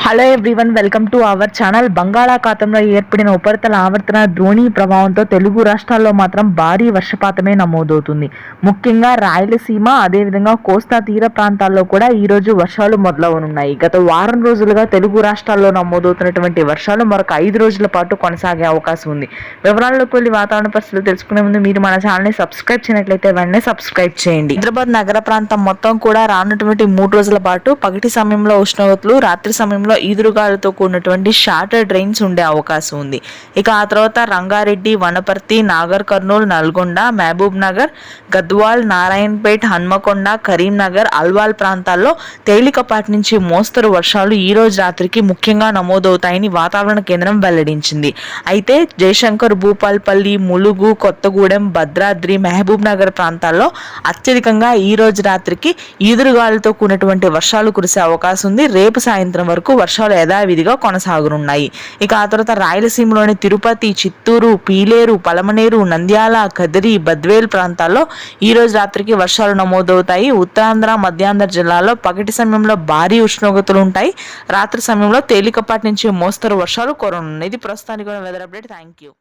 Hello everyone, welcome to our channel. బంగాళాఖాతంలో ఏర్పడిన ఉపరితల ఆవర్తన ద్రోణి ప్రభావంతో తెలుగు రాష్ట్రాల్లో మాత్రం భారీ వర్షపాతమే నమోదవుతుంది. ముఖ్యంగా రాయలసీమ, అదేవిధంగా కోస్తా తీర ప్రాంతాల్లో కూడా ఈరోజు వర్షాలు మొదలవనున్నాయి. గత వారం రోజులుగా తెలుగు రాష్ట్రాల్లో నమోదవుతున్నటువంటి వర్షాలు మరొక 5 రోజుల పాటు కొనసాగే అవకాశం ఉంది. వివరాల్లోకి వెళ్ళి వాతావరణ పరిస్థితులు తెలుసుకునే ముందు మీరు మన ఛానల్ని సబ్స్క్రైబ్ చేయనట్లయితే వెంటనే సబ్స్క్రైబ్ చేయండి. హైదరాబాద్ నగర ప్రాంతం మొత్తం కూడా రానున్నటువంటి 3 రోజుల పాటు పగటి సమయంలో ఉష్ణోగ్రతలు, రాత్రి సమయంలో ఈదురుగాలుతో కూడినటువంటి షార్టెడ్ రైన్స్ ఉండే అవకాశం ఉంది. ఇక ఆ తర్వాత రంగారెడ్డి, వనపర్తి, నాగర్ కర్నూల్, నల్గొండ, మహబూబ్ నగర్, గద్వాల్, నారాయణపేట్, హన్మకొండ, కరీంనగర్, అల్వాల్ ప్రాంతాల్లో తేలికపాటి నుంచి మోస్తరు వర్షాలు ఈ రోజు రాత్రికి ముఖ్యంగా నమోదవుతాయని వాతావరణ కేంద్రం వెల్లడించింది. అయితే జయశంకర్, భూపాల్పల్లి, ములుగు, కొత్తగూడెం, భద్రాద్రి, మహబూబ్ నగర్ ప్రాంతాల్లో అత్యధికంగా ఈ రోజు రాత్రికి ఈదురుగాలుతో కూడినటువంటి వర్షాలు కురిసే అవకాశం ఉంది. రేపు సాయంత్రం వరకు వర్షాలు యథావిధిగా కొనసాగనున్నాయి. ఇక ఆ తర్వాత రాయలసీమలోని తిరుపతి, చిత్తూరు, పీలేరు, పలమనేరు, నంద్యాల, కదిరి, బద్వేల్ ప్రాంతాల్లో ఈ రోజు రాత్రికి వర్షాలు నమోదవుతాయి. ఉత్తరాంధ్ర, మధ్యాంధ్ర జిల్లాల్లో పగటి సమయంలో భారీ ఉష్ణోగ్రతలు ఉంటాయి. రాత్రి సమయంలో తేలికపాటి నుంచి మోస్తరు వర్షాలు కురవనున్నాయి. ఇది ప్రస్తుతానికి వెదర్ అప్డేట్. Thank you.